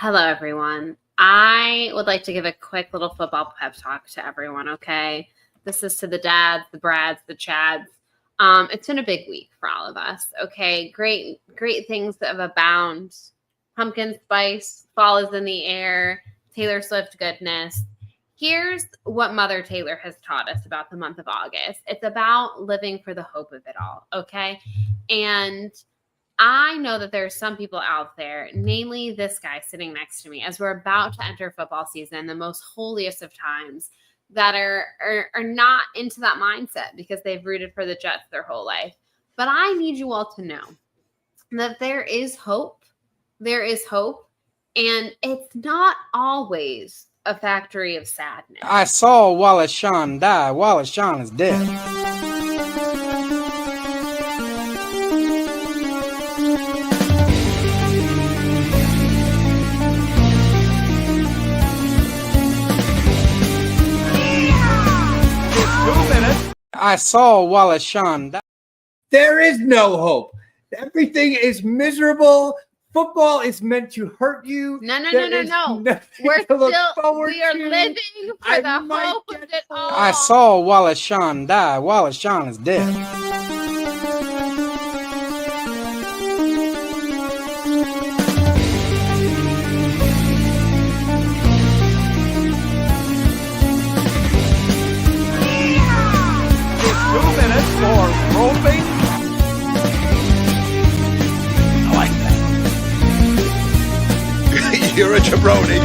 Hello, everyone. I would like to give a quick little football pep talk to everyone, okay? This is to the dads, the Brads, the Chads. It's been a big week for all of us, okay? Great things that have abound. Pumpkin spice, fall is in the air, Taylor Swift goodness. Here's what Mother Taylor has taught us about the month of August. It's about living for the hope of it all, okay? And I know that there are some people out there, namely this guy sitting next to me, as we're about to enter football season, the most holiest of times, that are not into that mindset because they've rooted for the Jets their whole life. But I need you all to know that there is hope. There is hope, and it's not always a factory of sadness. I saw Wallace Shawn die. Wallace Shawn is dead. I saw Wallace Shawn die. There is no hope. Everything is miserable. Football is meant to hurt you. No. We're We are living for the hope of it all. I saw Wallace Shawn die. Wallace Shawn is dead. For roping. I like that. You're a jabroni.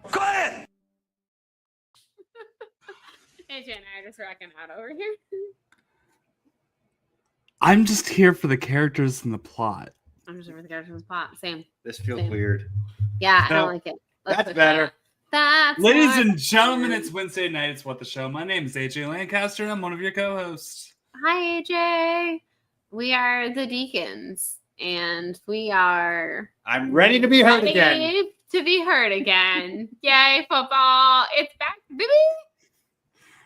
Quiet! AJ and I are just rocking out over here. I'm just here for the characters and the plot. I'm just over the character in the spot. Same. This feels Same. weird. Yeah, I No, don't like it. Let's That's push better. that. That's Ladies not- and gentlemen, it's Wednesday night. It's What the Show. My name is AJ Lancaster, and I'm one of your co-hosts. Hi, AJ. We are the Deacons, and we are I'm ready to be heard ready again. to be heard again. Yay, football. It's back, baby.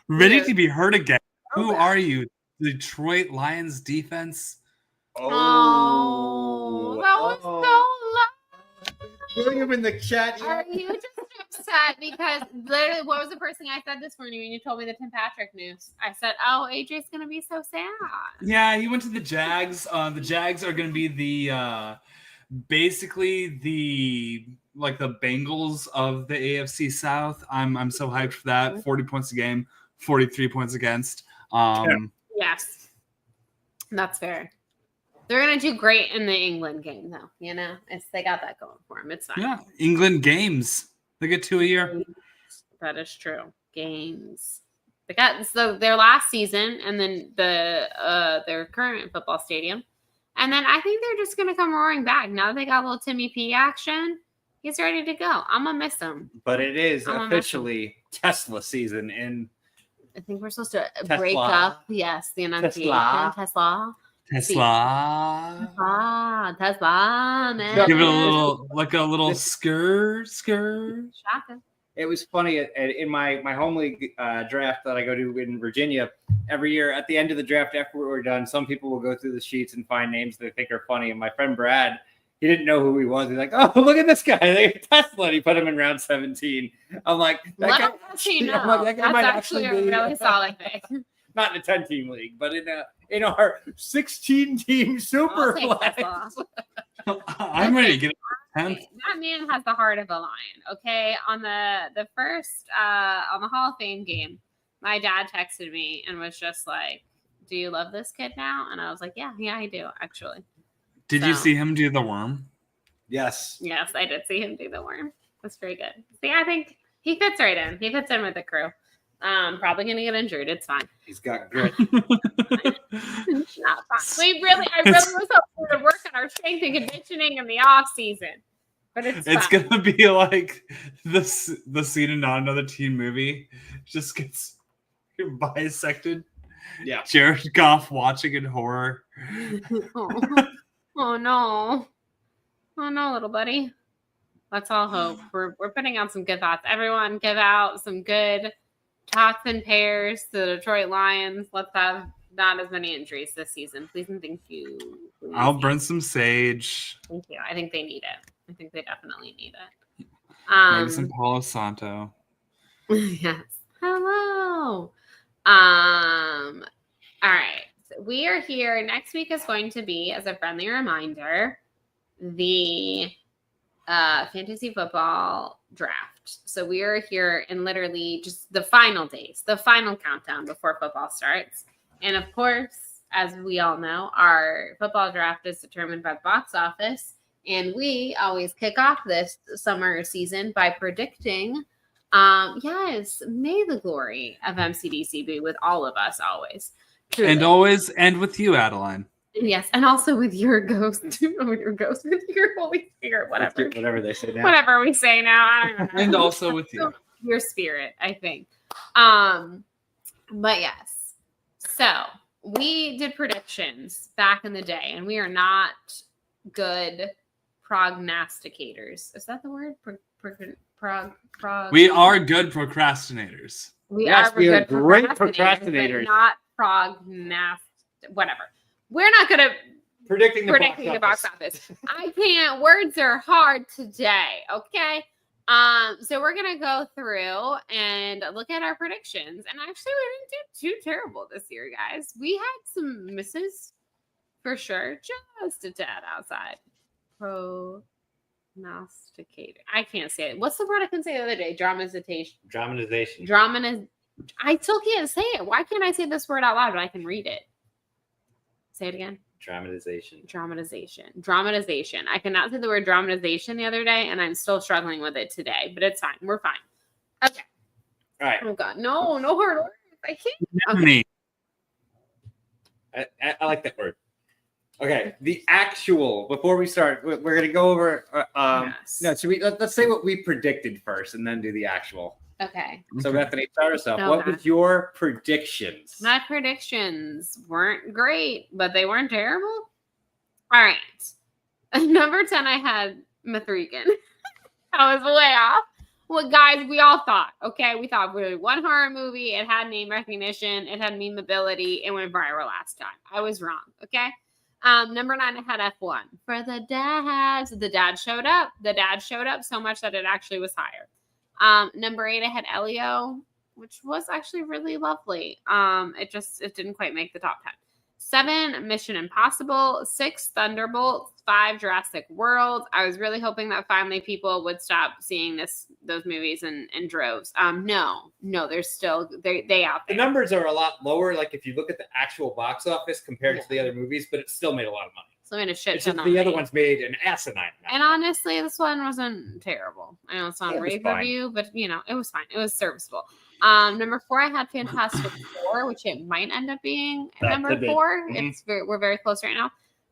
Ready Yeah. to be heard again. Who Okay. are you? Detroit Lions defense? Oh, that was so loud. Putting him in the chat. Are you just upset because literally what was the first thing I said this morning when you told me the Tim Patrick news? I said, "Oh, AJ's gonna be so sad." Yeah, he went to the Jags. The Jags are going to be the basically the Bengals of the AFC South. I'm so hyped for that. 40 points a game, 43 points against. Yes, that's fair. They're gonna do great in the England game, though. You know, they got that going for them. It's fine. Yeah, England games. They get 2 a year. That is true. Games. They got their last season, and then their current football stadium, and then I think they're just gonna come roaring back now that they got a little Timmy P action. He's ready to go. I'm gonna miss him. But it is I'm a officially Tesla season in I think we're supposed to Tesla. break up. Yes, the enunciation. Tesla. Tesla. Tesla, man. No. Give it a little skr. Shaka. It was funny in my home league draft that I go to in Virginia every year. At the end of the draft, after we're done, some people will go through the sheets and find names they think are funny. And my friend Brad, he didn't know who he was. He's like, "Oh, look at this guy! They have Tesla." And he put him in round 17. I'm like, Let us know. I'm like, that guy That's might actually a be really solid pick. not in a 10-team league, but in our 16-team super I'll take Tesla. flex. I'm ready to get it. That man has the heart of a lion. Okay, on the first on the Hall of Fame game, my dad texted me and was just like, "Do you love this kid now?" And I was like, "Yeah, I do actually." Did you So- see him do the worm? Yes. Yes, I did see him do the worm. That's very good. See, I think he fits right in. He fits in with the crew. Probably gonna get injured. It's fine. He's got grit. It's not fine. I really was hoping to work on our strength and conditioning in the off season, but it's fine. Gonna be like the scene in Not Another Teen Movie just gets bisected. Yeah. Jared Goff watching in horror. Oh no, little buddy. Let's all hope. We're putting out some good thoughts. Everyone, give out some good tots and pairs to the Detroit Lions. Let's have not as many injuries this season. Please and thank you. Please. I'll burn some sage. Thank you. I think they need it. I think they definitely need it. Maybe some Palo Santo. Yes. Hello. All right. So we are here. Next week is going to be, as a friendly reminder, the fantasy football draft. So we are here in literally just the final days, the final countdown before football starts. And of course, as we all know, our football draft is determined by the box office. And we always kick off this summer season by predicting, yes, may the glory of MCDC be with all of us always. Truly. And always end with you, Adeline. Yes, and also with your ghost, with your Holy Spirit, whatever. Whatever they say now. Whatever we say now. I don't know. And also with you. Your spirit, I think. But yes. So we did predictions back in the day, and we are not good prognosticators. Is that the word? We are good procrastinators. We Yes, are we are good great procrastinators, procrastinators. but not whatever. We're not good at Predicting the box office. I can't. Words are hard today. Okay. So we're gonna go through and look at our predictions. And actually, we didn't do too terrible this year, guys. We had some misses for sure, just a tad outside. Prognosticator. I can't say it. What's the word I can say the other day? Dramatization. I still can't say it. Why can't I say this word out loud when I can read it? Say it again. Dramatization. I cannot say the word dramatization the other day, and I'm still struggling with it today, but it's fine. We're fine. Okay. All right. Oh, God. No hard words. I can't. Okay. I like that word. Okay. The actual, before we start, we're going to go over, Yes. no, so let's say what we predicted first and then do the actual. Okay. So Bethany, start us off. Okay. What was your predictions? My predictions weren't great, but they weren't terrible. All right. Number 10, I had Mithrigan. I was way off. Well, guys, we all thought, okay? We thought we were one horror movie. It had name recognition. It had meme ability. It went viral last time. I was wrong, okay? Number 9, I had F1. For the dads. The dad showed up. So much that it actually was higher. Number 8, I had Elio, which was actually really lovely. It didn't quite make the top 10. 7, Mission Impossible. 6, Thunderbolts. 5, Jurassic World. I was really hoping that finally people would stop seeing those movies in droves. No, there's still they out The there. numbers are a lot lower, like if you look at the actual box office compared to the other movies, but it still made a lot of money. So I'm gonna shit It's ton just on the other it. ones made an asinine amount. And honestly, this one wasn't terrible. I know it's not a It was rave fine. review, but it was fine. It was serviceable. Number 4, I had Fantastic Four, which it might end up being That number could be. 4. Mhm. We're very close right now.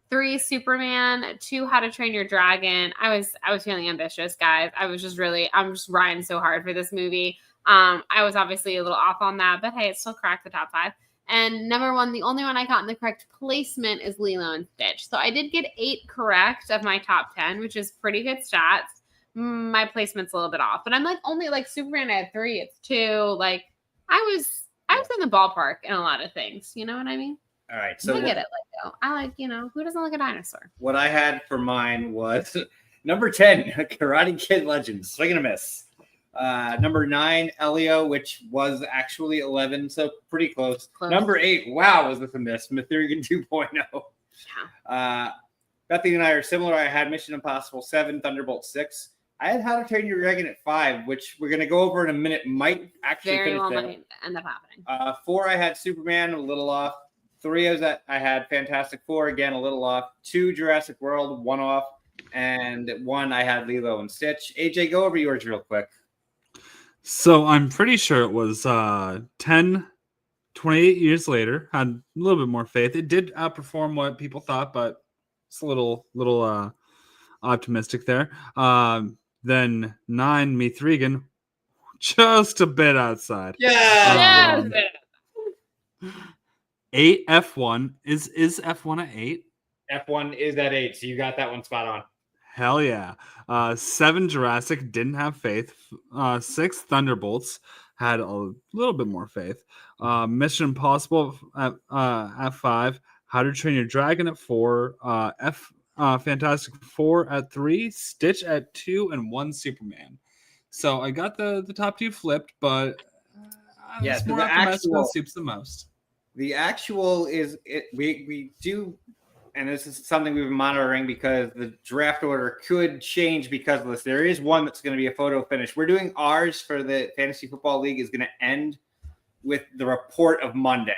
3, Superman. 2, How to Train Your Dragon. I was feeling ambitious, guys. I'm just riding so hard for this movie. I was obviously a little off on that, but hey, it still cracked the top 5. And number 1, the only one I got in the correct placement is Lilo and Stitch. So I did get 8 correct of my top 10, which is pretty good stats. My placement's a little bit off, but I'm only Superman. I had 3. It's 2. Like I was in the ballpark in a lot of things. You know what I mean? All right. So So I get it. I who doesn't like a dinosaur? what I had for mine was number 10, Karate Kid Legends, Swing and a Miss. Number 9, Elio, which was actually 11, so pretty close. Close. Number 8, wow, was this a miss? Mithrigan 2.0. Yeah. Bethany and I are similar. I had Mission Impossible 7, Thunderbolt 6. I had How to Train Your Dragon at 5, which we're going to go over in a minute. Might actually Very finish well there. might end up happening. 4, I had Superman, a little off. 3, I had Fantastic Four, again, a little off. 2, Jurassic World, 1 off. And 1, I had Lilo and Stitch. AJ, go over yours real quick. So I'm pretty sure it was 28 years later. Had a little bit more faith. It did outperform what people thought, but it's a little optimistic there. Then 9, Mithrigan, just a bit outside. Yeah. Yes. 8, F1. Is F1 at 8? F1 is at 8, so you got that one spot on. Hell yeah. 7, Jurassic, didn't have faith. 6, Thunderbolts, had a little bit more faith. Mission Impossible at 5, How to Train Your Dragon at 4, Fantastic Four at 3, Stitch at 2, and 1 Superman. So I got the top 2 flipped, but I Yeah, was so more the optimistic on actual- Soups the most. The actual is we do, and this is something we've been monitoring because the draft order could change because of this. There is one that's going to be a photo finish. We're doing ours for the Fantasy Football League is going to end with the report of Monday.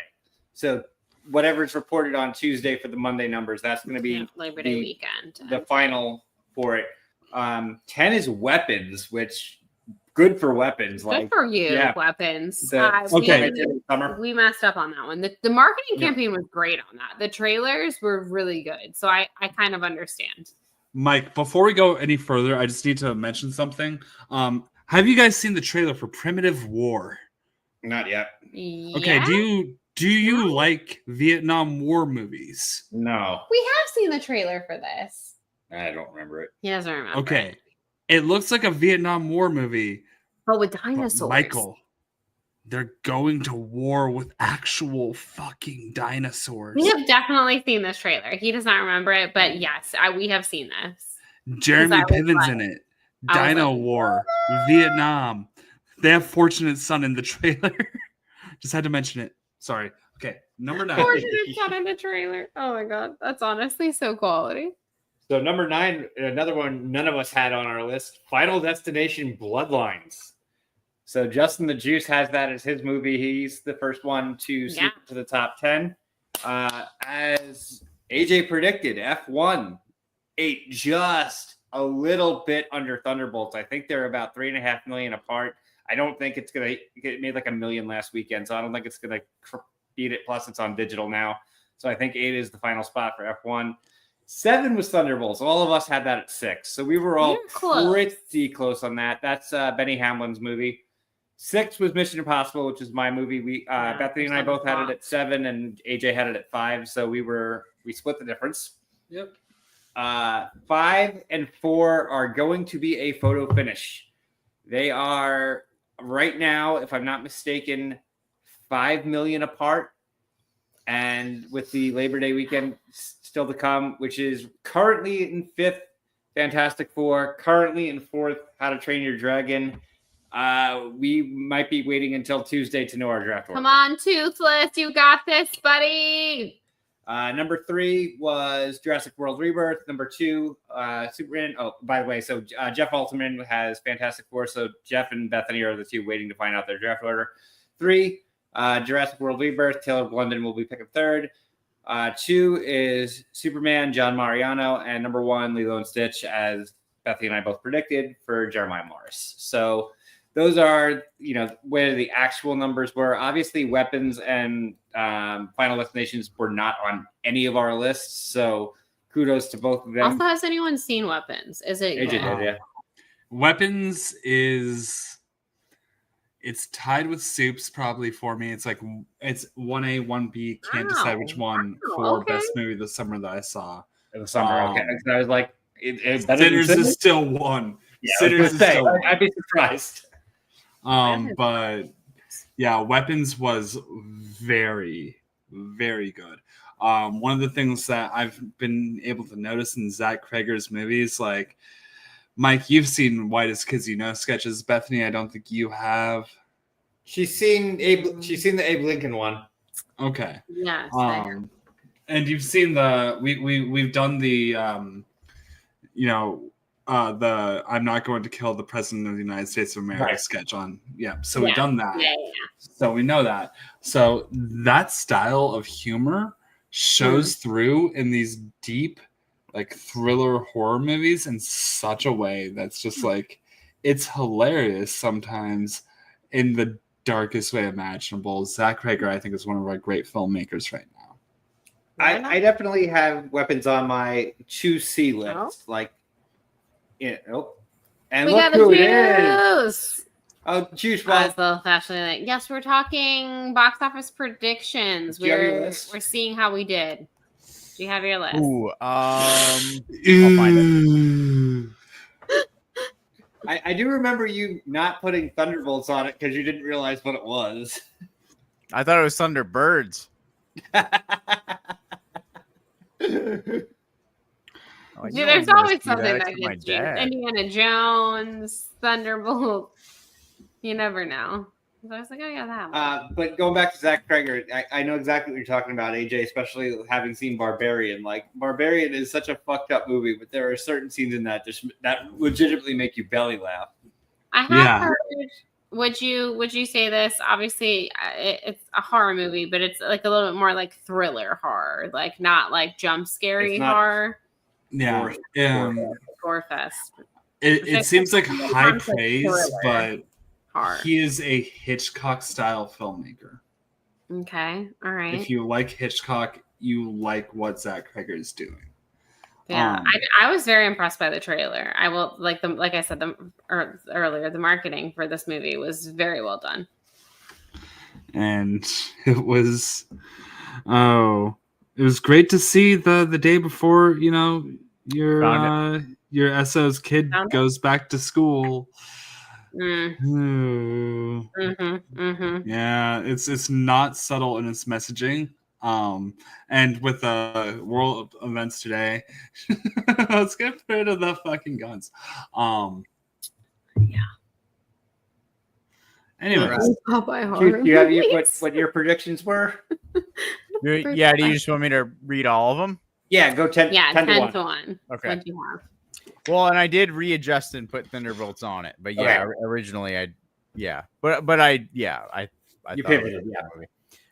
So whatever's reported on Tuesday for the Monday numbers, that's going to be Labor Day the- weekend. the final for it. 10 is weapons, which good for weapons. Good Like for you, yeah. weapons. Okay. Summer. We messed up on that one. The marketing Yeah. campaign was great on that. The trailers were really good. So I kind of understand. Mike, before we go any further, I just need to mention something. Have you guys seen the trailer for Primitive War? Not yet. Okay, Yeah, do you like Vietnam War movies? No, we have seen the trailer for this. I don't remember it. He doesn't remember. Okay. It looks like a Vietnam War movie. But with But dinosaurs. Michael, they're going to war with actual fucking dinosaurs. We have definitely seen this trailer. He does not remember it, but yes, we have seen this. Jeremy I was Piven's like- in it. I was Dino like, War, Vietnam. They have Fortunate Son in the trailer. Just had to mention it. Sorry. Okay, number 9. Fortunate Son in the trailer. Oh my god, that's honestly so quality. So number 9, another one none of us had on our list, Final Destination Bloodlines. So Justin the Juice has that as his movie. He's the first one to sneak to the top 10. As AJ predicted, F1, 8 just a little bit under Thunderbolts. I think they're about 3.5 million apart. I don't think it's going to get made like $1 million last weekend, so I don't think it's going to beat it. Plus, it's on digital now. So I think 8 is the final spot for F1. 7 was Thunderbolts. All of us had that at 6. So we were all You're close. pretty close on that. That's Benny Hamlin's movie. 6 was Mission Impossible, which is my movie. We Bethany and I both had it at 7, and AJ had it at 5. So we split the difference. Yep. 5 and 4 are going to be a photo finish. They are right now, if I'm not mistaken, 5 million apart. And with the Labor Day weekend still to come, which is currently in 5th, Fantastic Four, currently in 4th, How to Train Your Dragon. We might be waiting until Tuesday to know our draft order. Come on, Toothless, you got this, buddy. Number 3 was Jurassic World Rebirth. Number 2, Superman. Oh, by the way, so Jeff Altman has Fantastic Four. So Jeff and Bethany are the 2 waiting to find out their draft order. 3, Jurassic World Rebirth. Taylor Blunden will be picking 3rd. 2 is Superman, John Mariano. And number 1, Lilo and Stitch, as Bethany and I both predicted, for Jeremiah Morris. So those are, where the actual numbers were. Obviously, Weapons and Final Destinations were not on any of our lists. So kudos to both of them. Also, has anyone seen Weapons? Is it AJ good? did, yeah. Weapons it's tied with Soups probably for me. It's like it's 1A, 1B. Can't decide which one Wow, for okay. best movie this summer that I saw. In the summer. Okay. So I was like, it's better than Sinners Sinners? is still one. Yeah, I was Sinners gonna is say, still one. I'd be surprised. But yeah, Weapons was very, very good. One of the things that I've been able to notice in Zach Kreger's movies, like Mike, you've seen Whitest Kids You Know sketches. Bethany, I don't think you have. She's seen the Abe Lincoln one. Okay. Yes. And you've seen we've done the the I'm not going to kill the president of the United States of America Right. sketch on. Yeah. So we've done that. Yeah. So we know that. So that style of humor shows through in these deep, like thriller horror movies in such a way that's just like it's hilarious sometimes in the darkest way imaginable. Zach Kreger, I think, is one of our great filmmakers right now. I definitely have Weapons on my to see list. Like, and We look got the who it is. juice. Oh, Juice. I was Well, a little fashionably like, yes, we're talking box office predictions. Do you have your We're list? seeing how we did. Do you have your list? Ooh, I'll find I do remember you not putting Thunderbolts on it because you didn't realize what it was. I thought it was Thunderbirds. Like, Dude, no there's one would always see that something that except my gets you. dad. Indiana Jones, Thunderbolt. You never know. So I was like, oh yeah, that one. But going back to Zach Kreger, I know exactly what you're talking about, AJ, especially having seen Barbarian. Like, Barbarian is such a fucked up movie, but there are certain scenes in that that legitimately make you belly laugh. I have Yeah. heard. Would you say this? Obviously, it's a horror movie, but it's like a little bit more like thriller horror, like not like jump scary It's not- horror. Yeah. Gore fest It seems like high Sounds like praise, but horror. he is a Hitchcock style filmmaker. Okay, all right. If you like Hitchcock, you like what Zach Kreger is doing. Yeah, I was very impressed by the trailer. I will like I said earlier, the marketing for this movie was very well done. And it was great to see the day before, your SO's kid Found it? goes back to school. Mm. Ooh. Yeah, it's not subtle in its messaging. And with the world events today, let's get rid of the fucking guns. Yeah. Anyway, Do you have what your predictions were? Yeah, do you just want me to read all of them? Yeah, go 10, Yeah, 10 to 10 1. to 1. Okay. What'd you have? Well, and I did readjust and put Thunderbolts on it, but yeah, originally I thought You it was pivoted, a good yeah. movie.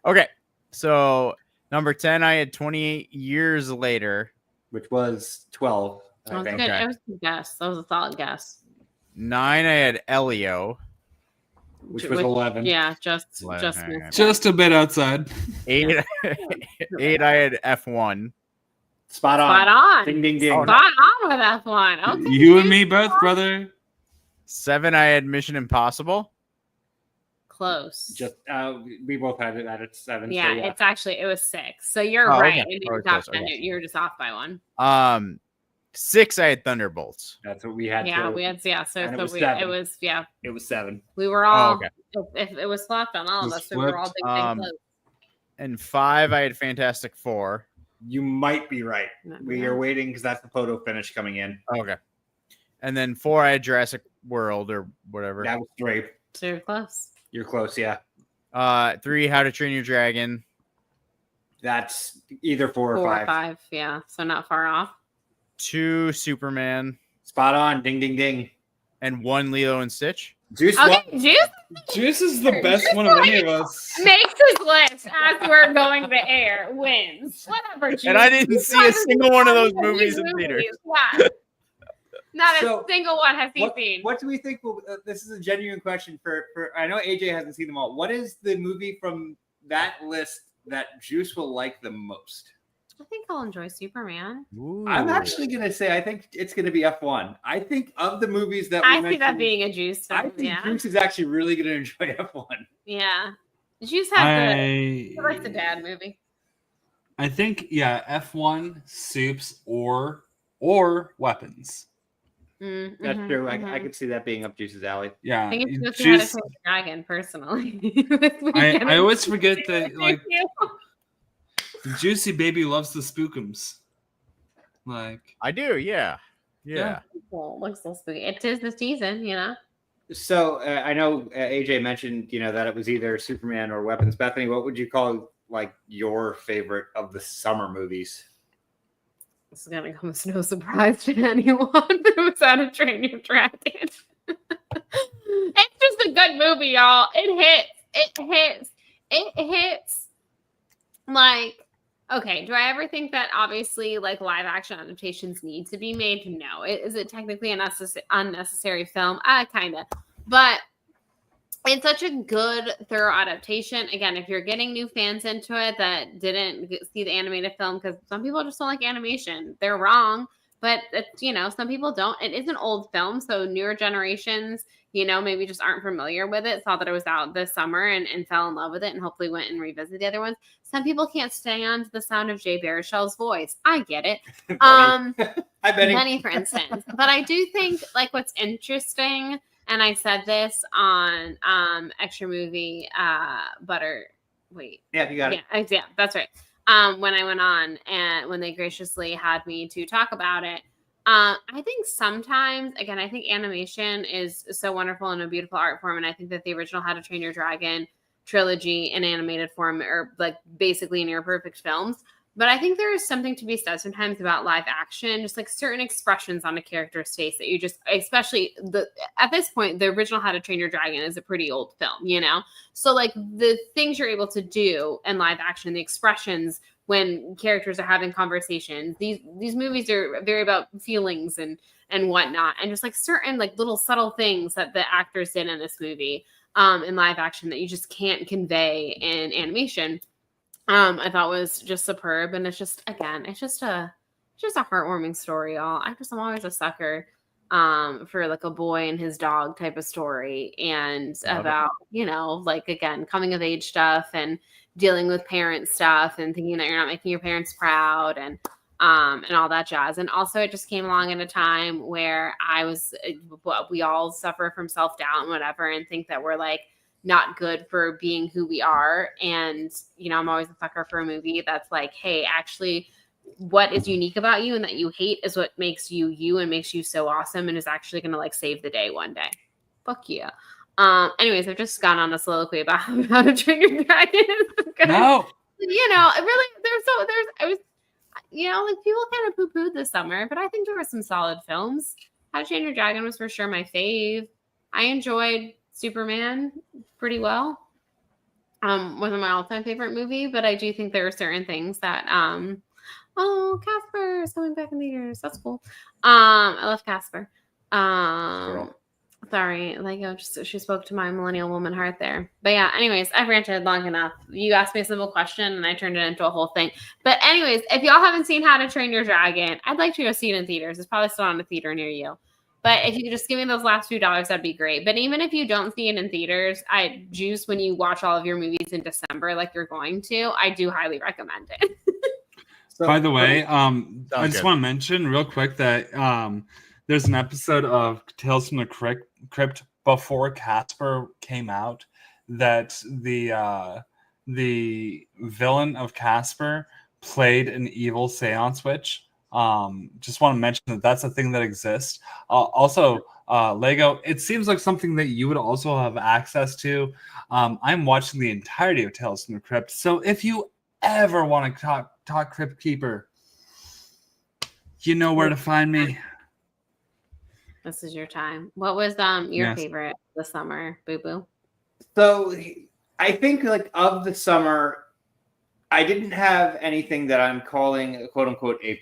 Okay, so number 10, I had 28 Years Later. Which was 12. That I was think. good. Okay. It was a good guess. That was a solid guess. 9, I had Elio. Which was 11. Yeah, just 11, okay. missed. just a bit outside. 8, 8, I had F1. Spot on. Spot on. Ding, ding, ding. Spot on with F1. Okay. You and me both, brother. 7, I had Mission Impossible. Close. Just we both had it at 7. yeah, so it was 6. So you're Oh, right. okay. It Oh, was it's top close, 10. okay. You're just off by 1. 6, I had Thunderbolts. that's what we had. Yeah, to, we had So and it was it 7. was It was 7. We were all. okay. If it was flopped on all of It was us, so we were all big flipped. close. And 5, I had Fantastic Four. You might be right. No, We yeah. are waiting because that's the photo finish coming in. Okay. And then 4, I had Jurassic World or whatever. That was 3. So you're close. You're close, yeah. 3, How to Train Your Dragon. That's either 4 or 4 5. or 5. Yeah, so not far off. 2, Superman. Spot on. Ding, ding, ding. And 1, Lilo and Stitch. Juice Okay, what? Juice Juice is the best one of any of us. makes his list as we're going to air. Wins. Whatever. Juice. And I didn't see a single one of those movies in theaters. Yeah. Not So, a single one has he seen. What do we think? This is a genuine question for. I know AJ hasn't seen them all. What is the movie from that list that Juice will like the most? I think I'll enjoy Superman. I'm actually gonna say I think it's gonna be F1. I think of the movies that we I see that mentioned, being a Juice film. I think Yeah. Juice is actually really gonna enjoy F1. Yeah. Juice has he likes the I dad movie. I think F1, Soups, or Weapons. That's true. I could see that being up Juice's alley. Yeah, I think it's just Juice. How to Train Your Dragon, personally. This weekend. I always forget that like Thank you. the Juicy baby loves the spookums. Like I do, yeah. Well, looks so spooky. It is the season, you know. So I know AJ mentioned that it was either Superman or Weapons. Bethany, what would you call like your favorite of the summer movies? This is gonna come as no surprise to anyone, but it was How to Train Your Dragon. It's just a good movie, y'all. It hits. Like, okay, do I ever think that obviously like live action adaptations need to be made? No. Is it technically an unnecessary film? Kind of. But it's such a good, thorough adaptation. Again, if you're getting new fans into it that didn't see the animated film, because some people just don't like animation, they're wrong. But it's, some people don't. It is an old film, so newer generations, maybe just aren't familiar with it. Saw that it was out this summer and fell in love with it, and hopefully went and revisited the other ones. Some people can't stand the sound of Jay Baruchel's voice. I get it. Hi, Benny. Benny, for instance. But I do think like what's interesting, and I said this on Extra Movie Butter wait. Yeah, you got it. Yeah, that's right. When I went on and when they graciously had me to talk about it, I think sometimes, again, I think animation is so wonderful and a beautiful art form, and I think that the original How to Train Your Dragon trilogy in animated form are like basically near perfect films. But I think there is something to be said sometimes about live action, just like certain expressions on a character's face that you just, especially at this point, the original How to Train Your Dragon is a pretty old film, you know? So like the things you're able to do in live action, the expressions when characters are having conversations, these movies are very about feelings and whatnot. And just like certain like little subtle things that the actors did in this movie in live action that you just can't convey in animation. I thought was just superb, and it's just a heartwarming story, y'all. I'm always a sucker for like a boy and his dog type of story, and about like again coming of age stuff and dealing with parent stuff and thinking that you're not making your parents proud and all that jazz. And also, it just came along at a time where we all suffer from self-doubt and whatever, and think that we're like not good for being who we are. And, I'm always a sucker for a movie that's like, hey, actually, what is unique about you and that you hate is what makes you you and makes you so awesome and is actually going to like save the day one day. Fuck yeah. Anyways, I've just gone on a soliloquy about How to Train Your Dragon. No. Like people kind of poo-pooed this summer, but I think there were some solid films. How to Train Your Dragon was for sure my fave. I enjoyed Superman pretty well. Wasn't my all-time favorite movie, but I do think there are certain things that Casper is coming back in theaters. That's cool. I love Casper. Sorry, she spoke to my millennial woman heart there. But yeah, anyways, I've ranted long enough. You asked me a simple question and I turned it into a whole thing. But anyways, if y'all haven't seen How to Train Your Dragon, I'd like to go see it in theaters. It's probably still on a theater near you. But if you could just give me those last few dollars, that'd be great. But even if you don't see it in theaters, Juice, when you watch all of your movies in December, like you're going to, I do highly recommend it. By the way, I just want to mention real quick that there's an episode of Tales from the Crypt before Casper came out that the villain of Casper played an evil seance witch. Just want to mention that that's a thing that exists. Also, Lego, it seems like something that you would also have access to. I'm watching the entirety of Tales from the Crypt, so if you ever want to talk Crypt Keeper, you know where to find me. This is your time. What was your favorite this summer, Boo Boo? So I think like of the summer, I didn't have anything that I'm calling quote unquote A+.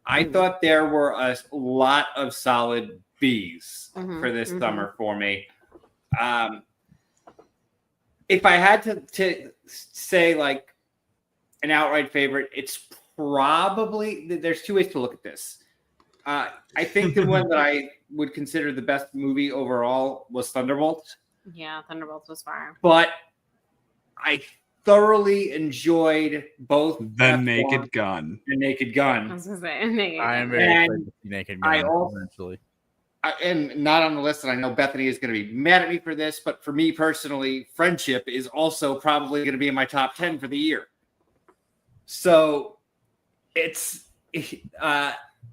I thought there were a lot of solid B's for this summer for me. If I had to say like an outright favorite, it's probably, there's two ways to look at this. I think the one that I would consider the best movie overall was Thunderbolts. Yeah, Thunderbolts was fire. But I thoroughly enjoyed both The Naked Gun. The Naked Gun. I was gonna say Naked I am Gun. very excited to see Naked Gun eventually. I am not on the list, and I know Bethany is going to be mad at me for this, but for me personally, Friendship is also probably going to be in my top 10 for the year. So it's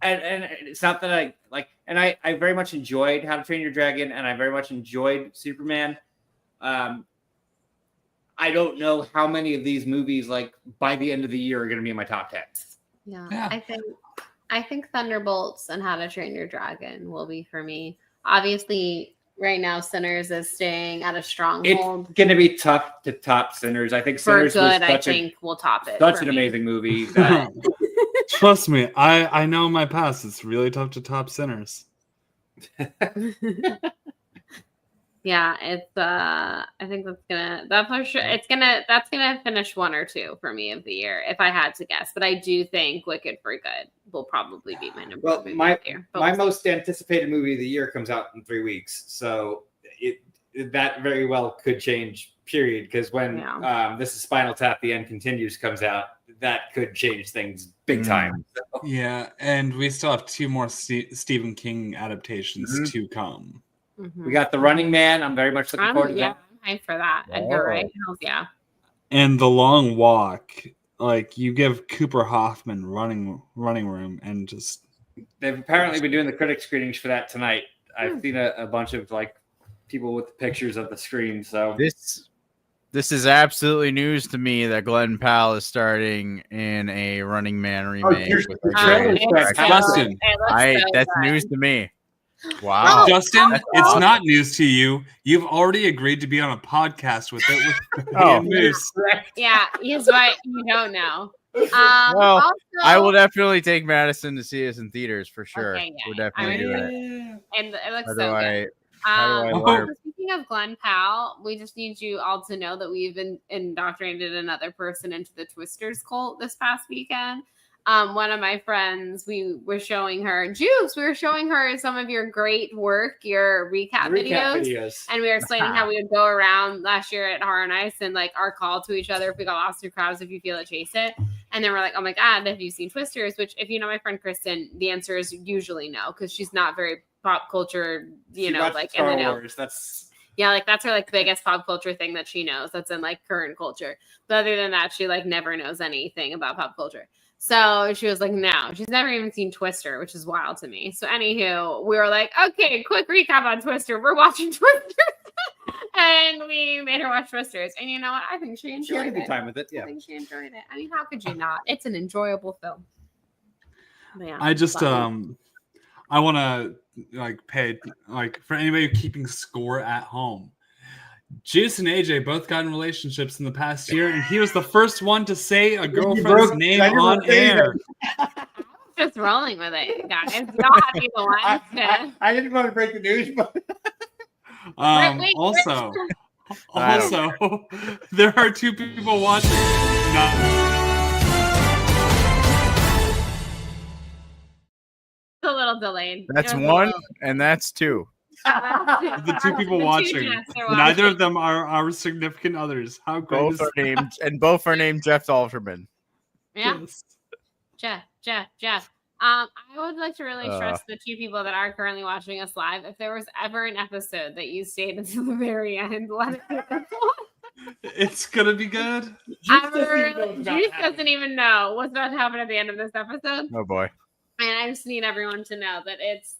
and it's not that I like, and I very much enjoyed How to Train Your Dragon, and I very much enjoyed Superman. I don't know how many of these movies, like by the end of the year, are going to be in my top 10. Yeah. I think Thunderbolts and How to Train Your Dragon will be for me. Obviously, right now Sinners is staying at a stronghold. It's going to be tough to top Sinners. I think for Sinners good, I think we'll top it. Such an amazing movie. Trust me, I know my past. It's really tough to top Sinners. Yeah, it's I think that's for sure. That's gonna finish one or two for me of the year if I had to guess. But I do think Wicked for Good will probably be my number one movie of the year. My most anticipated movie of the year comes out in 3 weeks, so that very well could change. Period, because when This Is Spinal Tap: The End Continues comes out, that could change things big time. So. Yeah, and we still have 2 more Stephen King adaptations to come. We got The Running Man. I'm very much looking forward to that. I'm hyped for that. Edgar Wright. Yeah. and The Long Walk. Like, you give Cooper Hoffman running room, and just They've apparently been doing the critic screenings for that tonight. I've seen a bunch of like people with pictures of the screen. So This is absolutely news to me that Glenn Powell is starting in a Running Man remake. the trailer's fantastic. Justin. That's news to me. Wow. Justin, That's it's awesome. not news to you. You've already agreed to be on a podcast with it with Oh. Moose. Yeah, he's right. You don't know. Well, Also, I will definitely take Madison to see us in theaters for sure. Okay, yeah, We're definitely doing it. and it looks How so do good. how do I Oh. learn? So speaking of Glenn Powell, we just need you all to know that we've indoctrinated another person into the Twisters cult this past weekend. One of my friends, we were showing her Juice. We were showing her some of your great work, your recap videos. And we were explaining how we would go around last year at Horror Nights and like our call to each other if we got lost in crowds, if you feel it, chase it. And then we're like, oh my God, have you seen Twisters? Which, if you know my friend Kristen, the answer is usually no, because she's not very pop culture, She know, watched like Star in the know. Wars. That's Yeah, like that's her like biggest pop culture thing that she knows. That's in like current culture. But other than that, she like never knows anything about pop culture. So she was like, no, she's never even seen Twister, which is wild to me. So anywho, we were like, okay, quick recap on Twister. We're watching Twister. And we made her watch Twisters. And you know what? I think she she enjoyed had a good it. time with it. I Yeah. think she enjoyed it. I mean, how could you not? It's an enjoyable film. But yeah, I just fun. I want to like pay like for anybody keeping score at home. Juice and AJ both got in relationships in the past year, and he was the first one to say a girlfriend's broke- name I never on say air. Just rolling with it, guys. You don't have to be the one to. I didn't want to break the news, but Wait, Also, there are two people watching. It's a little delayed. That's It was a one, little- and that's two. The two people The two watching. Jeffs are Neither watching. of them are our significant others. How great Both is are named, and both are named Jeff Alterman. Yeah, this? Jeff. I would like to really Uh. stress the two people that are currently watching us live. If there was ever an episode that you stayed until the very end, let it be this one. It's gonna be good. Juice doesn't even know what's about to happen at the end of this episode. Oh boy. And I just need everyone to know that it's,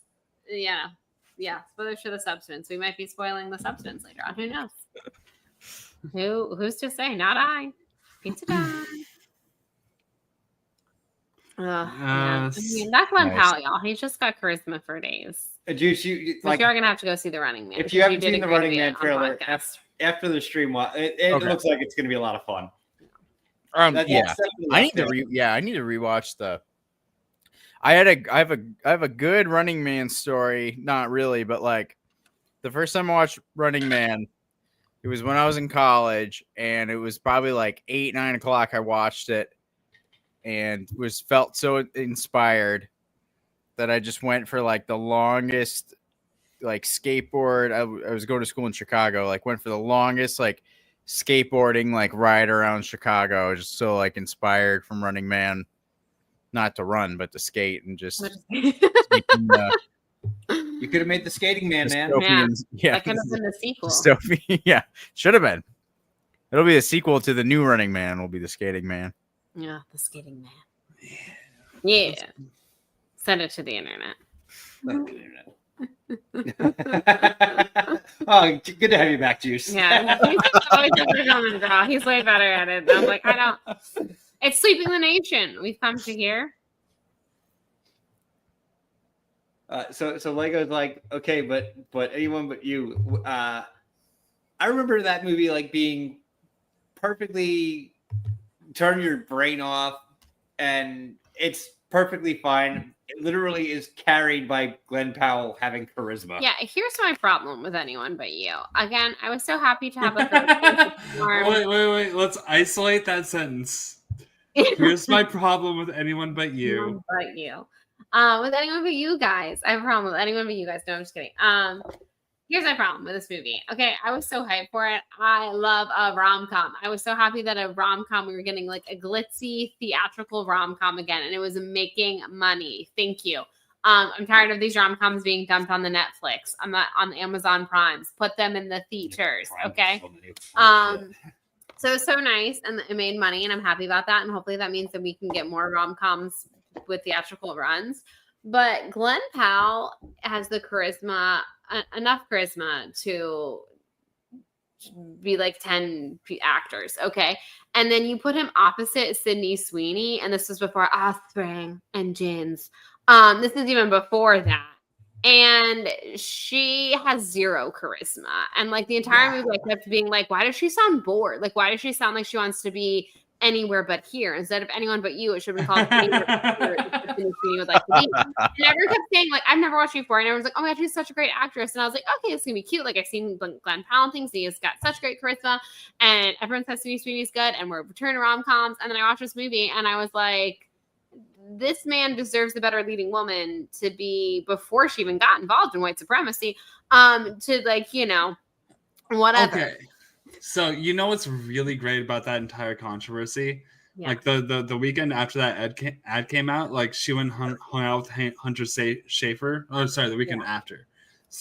spoilers for the substance. We might be spoiling the substance later on. Who knows? Who's to say? Not I. Pizza time. Man. I mean, that's Glenn Nice. Powell, y'all. He's just got charisma for days. Juice, you But like you're gonna have to go see The Running Man. if you because haven't did seen the agree to Running be Man on trailer, podcast. after the stream, it Okay. looks like it's going to be a lot of fun. Yeah. That's definitely I need left to there. I need to rewatch the. I have a good Running Man story. Not really, but like the first time I watched Running Man, it was when I was in college, and it was probably like 8-9 o'clock. I watched it, and felt so inspired that I just went for like the longest like skateboard. I was going to school in Chicago. Like went for the longest like skateboarding like ride around Chicago. Just so like inspired from Running Man. Not to run, but to skate and just taking the You could have made the Skating Man, man. dystopians- Yeah, That could have been the sequel. dystopia. Yeah, should have been. It'll be a sequel to the new Running Man. Will be the Skating Man. Yeah, the Skating Man. Yeah. Send it to the internet. Oh, good to have you back, Juice. Yeah, he's always a good on the draw. He's way better at it. I'm like, I don't. It's Sleeping the Nation. We've come to here. So Lego's like, okay, but anyone but you. I remember that movie like being perfectly turn your brain off, and it's perfectly fine. It literally is carried by Glenn Powell having charisma. Yeah, here's my problem with anyone but you. Again, I was so happy to have a third form. Wait. Let's isolate that sentence. Here's my problem with anyone but you. But you. With anyone but you guys. I have a problem with anyone but you guys. No, I'm just kidding. Here's my problem with this movie. Okay, I was so hyped for it. I love a rom-com. I was so happy that a rom-com, we were getting like a glitzy theatrical rom-com again, and it was making money. Thank you. I'm tired of these rom-coms being dumped on the Netflix. I'm not on the Amazon Primes. Put them in the theaters, okay? So it's so nice, and it made money, and I'm happy about that. And hopefully that means that we can get more rom-coms with theatrical runs. But Glenn Powell has the charisma, enough charisma to be like 10 actors, okay? And then you put him opposite Sydney Sweeney, and this was before Offspring and Jins. This is even before that. And she has zero charisma. And like the entire movie, I kept being like, why does she sound bored? Like, why does she sound like she wants to be anywhere but here? Instead of anyone but you, it should have been called Anywhere But Here, if Sydney Sweeney would like to be. And everyone kept saying, like, I've never watched you before. And everyone's like, oh my God, she's such a great actress. And I was like, okay, it's going to be cute. Like, I've seen Glenn Powell things. He has got such great charisma. And everyone says Sydney Sweeney's good. And we're returning rom-coms. And then I watched this movie and I was like, this man deserves a better leading woman to be, before she even got involved in white supremacy, to like, you know, whatever. Okay. So you know what's really great about that entire controversy? Yeah. Like the weekend after that ad came out, like she went hung out with Hunter Schafer. Oh, sorry, the weekend after,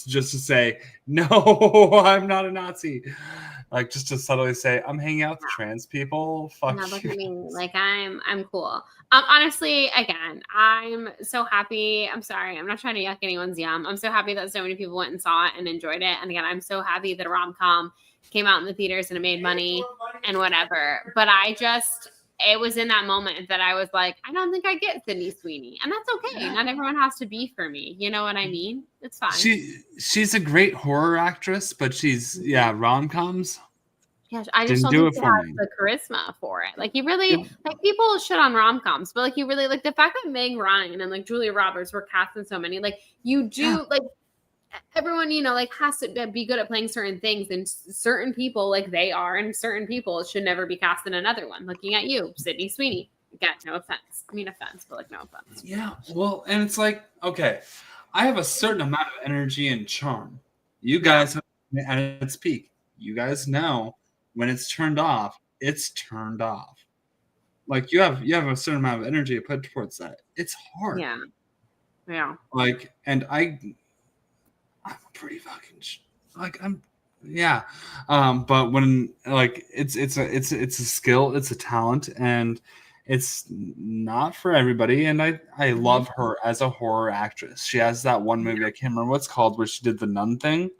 just to say, no, I'm not a Nazi. Like just to subtly say, I'm hanging out with trans people. Fuck No, look you. at me. Like I'm cool. Honestly, again, I'm so happy. I'm sorry, I'm not trying to yuck anyone's yum. I'm so happy that so many people went and saw it and enjoyed it. And again, I'm so happy that a rom-com came out in the theaters and it made money and whatever. But it was in that moment that I was like, I don't think I get Sydney Sweeney. And that's okay. Not everyone has to be for me. You know what I mean? It's fine. She's a great horror actress, but she's rom-coms. Yeah, I just Didn't don't do think it she for has me. the charisma for it. Like you really like people shit on rom-coms, but like you really like the fact that Meg Ryan and like Julia Roberts were cast in so many. Like you do like everyone, you know, like has to be good at playing certain things, and certain people like they are, and certain people should never be cast in another one. Looking at you, Sydney Sweeney. Again, no offense. I mean offense, but like no offense. Yeah, well, and it's like, okay, I have a certain amount of energy and charm. You guys have at its peak. You guys know when it's turned off, it's turned off. Like you have a certain amount of energy to put towards that. It's hard. Yeah. Yeah. Like, and I'm pretty fucking but when like it's a skill, it's a talent, and it's not for everybody. And I love her as a horror actress. She has that one movie, I can't remember what it's called, where she did the nun thing.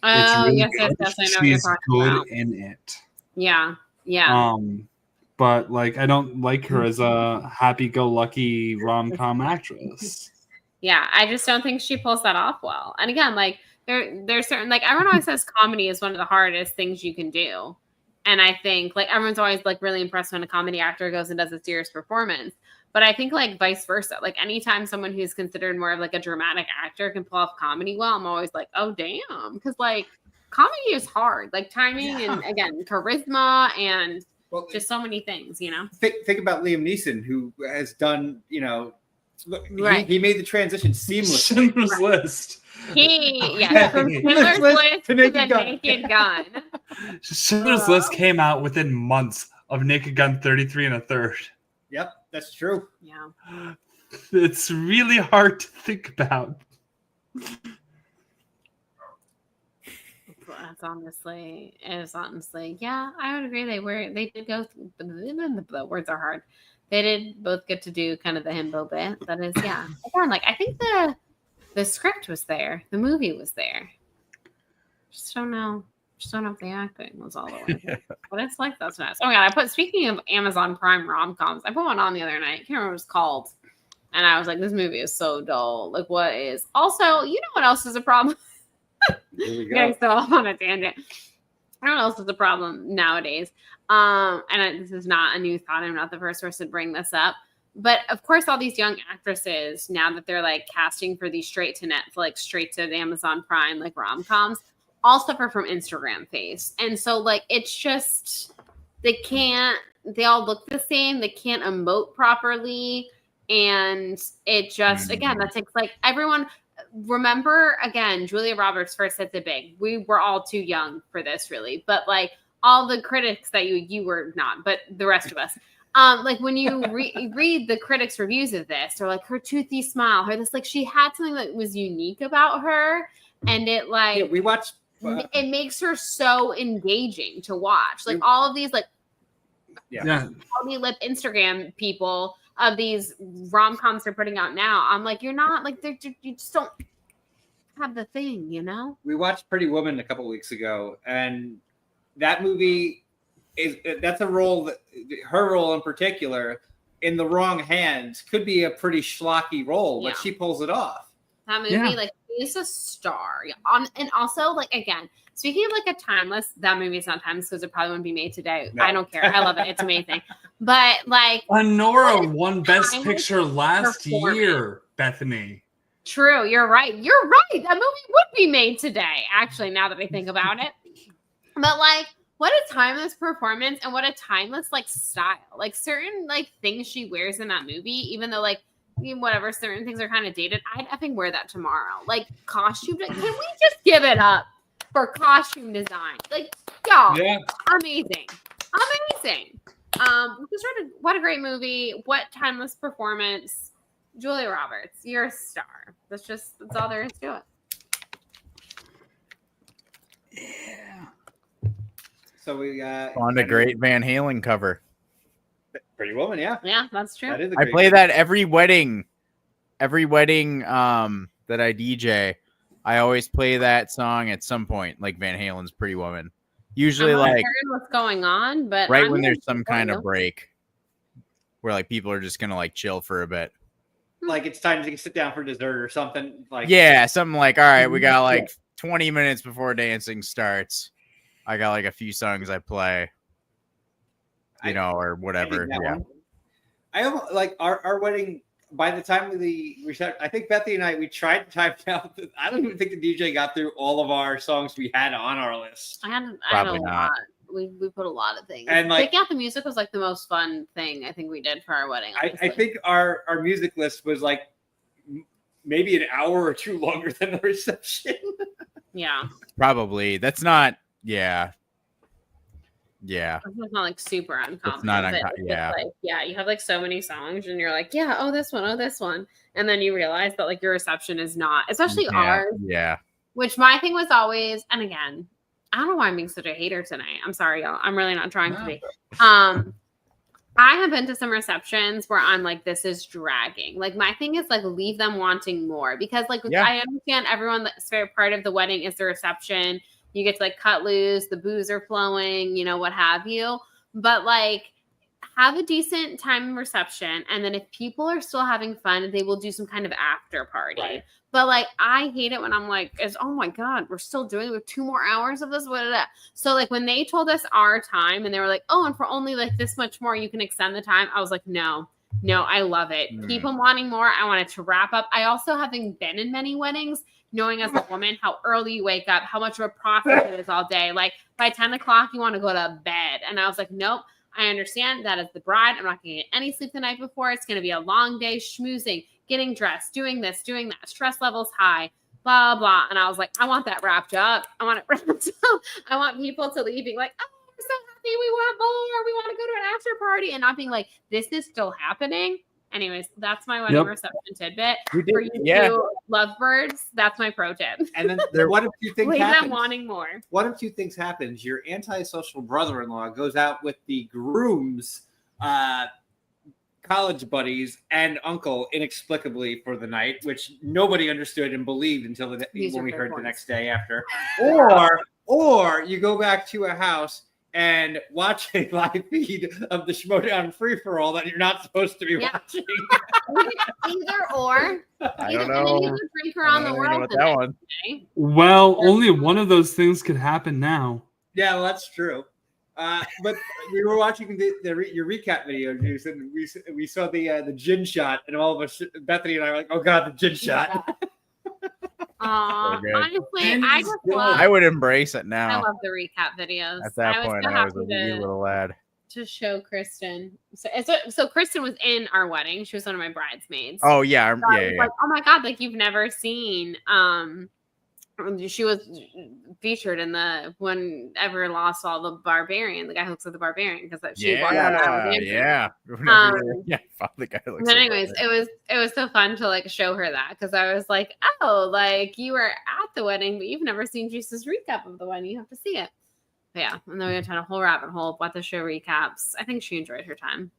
Oh, really yes, good. I know what you're She's talking good about. in it. Yeah. Yeah. But like I don't like her as a happy-go-lucky rom-com actress. Yeah, I just don't think she pulls that off well. And again, like there's certain, like everyone always says comedy is one of the hardest things you can do. And I think like everyone's always like really impressed when a comedy actor goes and does a serious performance. But I think like vice versa, like anytime someone who's considered more of like a dramatic actor can pull off comedy well, I'm always like, oh damn, because like comedy is hard, like timing and again charisma and just so many things, you know. Think about Liam Neeson, who has done, you know, Right. he made the transition seamlessly. Schindler's List. From Schindler's List to the Naked Gun. Schindler's List came out within months of Naked Gun 33 1/3. Yep, that's true. Yeah. It's really hard to think about. It's honestly, yeah, I would agree. They did go, the words are hard. They did both get to do kind of the himbo bit. That is, yeah. Again, like I think the script was there, the movie was there. Just don't know if the acting was all the way. But it's like that's nice. Oh my god, speaking of Amazon Prime rom-coms, I put one on the other night. I can't remember what it's called. And I was like, this movie is so dull. Like, what is also, you know what else is a problem? Here we go. Getting so off on a tangent. I don't know what else is a problem nowadays. This is not a new thought. I'm not the first person to bring this up. But of course, all these young actresses, now that they're like casting for these straight to Netflix, straight to Amazon Prime, like rom-coms, all suffer from Instagram face. And so like, it's just, they all look the same. They can't emote properly. And it just, again, that takes like everyone. Remember, again, Julia Roberts first hit the big. We were all too young for this, really. But like all the critics that you were not, but the rest of us. Like when you read the critics' reviews of this, they're like her toothy smile, her this like she had something that was unique about her, and it like Yeah, we watched it makes her so engaging to watch. Like all of these like Yeah. lip Instagram people of these rom-coms they're putting out now. I'm like, you're not like you just don't have the thing, you know? We watched Pretty Woman a couple weeks ago, and that movie that's a role that her role in particular in the wrong hands could be a pretty schlocky role, but she pulls it off. That movie, like, is a star. And also, like, again, speaking of like a timeless, that movie is not timeless because it probably wouldn't be made today. No. I don't care. I love it. It's amazing. But like, Anora won Best Picture last year, Bethany. True, you're right. You're right. That movie would be made today, actually, now that I think about it. But like, what a timeless performance and what a timeless like style. Like certain like things she wears in that movie, even though like whatever, certain things are kind of dated. I'd effing wear that tomorrow. Like costume. Can we just give it up for costume design? Like, y'all, amazing. Amazing. What a great movie. What timeless performance. Julia Roberts, you're a star. That's all there is to it. Yeah. So we on a great Van Halen cover. Pretty Woman, yeah. Yeah, that's true. That is I play that every wedding that I DJ. I always play that song at some point, like Van Halen's Pretty Woman. Usually like what's going on, but right when there's some kind of break where like people are just gonna like chill for a bit. Like it's time to sit down for dessert or something. Like something like, all right, we got like 20 minutes before dancing starts. I got like a few songs I play, or whatever. I almost like our wedding. By the time of the reception, I think Bethany and we tried to type down. I don't even think the DJ got through all of our songs we had on our list. I had a lot. We put a lot of things. And like, picking out the music was like the most fun thing I think we did for our wedding. I think our music list was like maybe an hour or two longer than the reception. Yeah. Probably. That's not. Yeah. It's not like super uncommon. It's not uncommon. Yeah. Like, you have like so many songs and you're like, this one. And then you realize that like your reception is not, especially ours. Yeah. Which my thing was always, and again, I don't know why I'm being such a hater tonight. I'm sorry, y'all. I'm really not trying to be. I have been to some receptions where I'm like, this is dragging. Like my thing is like, leave them wanting more because like I understand everyone that's very part of the wedding is the reception. You get to like cut loose, the booze are flowing, what have you. But like, have a decent time in reception, and then if people are still having fun, they will do some kind of after party. Right. But like, I hate it when I'm like, oh my God, we're still doing it with 2 more hours of this. So like when they told us our time and they were like, oh, and for only like this much more, you can extend the time. I was like, no, I love it. Keep them wanting more. I want it to wrap up. I also, having been in many weddings, knowing as a woman how early you wake up, how much of a process it is all day. Like by 10 o'clock, you want to go to bed. And I was like, nope. I understand that as the bride, I'm not going to get any sleep the night before. It's going to be a long day schmoozing, getting dressed, doing this, doing that. Stress levels high, blah, blah. And I was like, I want that wrapped up. I want it wrapped up. I want people to leave being like, oh, we're so happy. We want more. We want to go to an after party. And not being like, this is still happening. Anyways, that's my wedding reception tidbit. For you two lovebirds, that's my pro tip. And then what if two things Leave happen? them wanting more. What if two things happens? Your antisocial brother-in-law goes out with the groom's college buddies and uncle inexplicably for the night, which nobody understood and believed until when we heard the next day after. Or you go back to a house and watch a live feed of the Schmodown free-for-all that you're not supposed to be watching. Either or. I don't know. You could drink around the world that one. Well, only one of those things could happen now. Yeah, well, that's true. But we were watching your recap video, Juice, and we saw the gin shot, and all of us, Bethany and I were like, oh God, the gin shot. Honestly, I would embrace it now. I love the recap videos. At that point, I was a wee little lad. To show Kristen. So Kristen was in our wedding. She was one of my bridesmaids. Oh, yeah. So I was like, oh my God, like you've never seen She was featured in the whenever lost all the barbarian, the guy who looks like the barbarian, because she walked out with Andrew. Yeah. Um, Found the guy who looks But like anyways, that. it was so fun to like show her that, because I was like, oh, like you were at the wedding, but you've never seen Juice's recap of the wedding. You have to see it. But yeah, and then we went down a whole rabbit hole of what the show recaps. I think she enjoyed her time.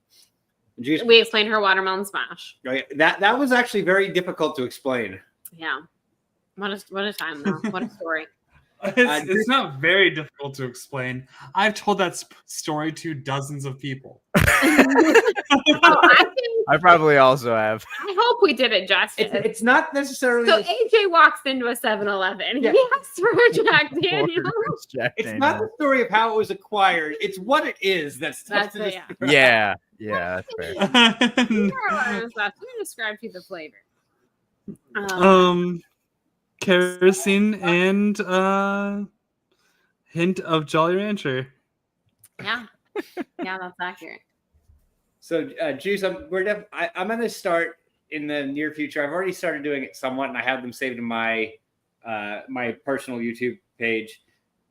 Juice, We explained her watermelon smash. that was actually very difficult to explain. Yeah, what a time though. What a story. It's not very difficult to explain. I've told that story to dozens of people. I probably also have. I hope we did it justice. It's not necessarily. So AJ walks into a 7-Eleven. Yeah. He asks for a Jack Daniels. It's not the story of how it was acquired. It's what it is that's tough to That's it, describe. Yeah, that's fair. Let me describe to you the flavor. Kerosene and hint of Jolly Rancher. Yeah, that's accurate. So, Juice, I'm going to start in the near future. I've already started doing it somewhat, and I have them saved in my my personal YouTube page.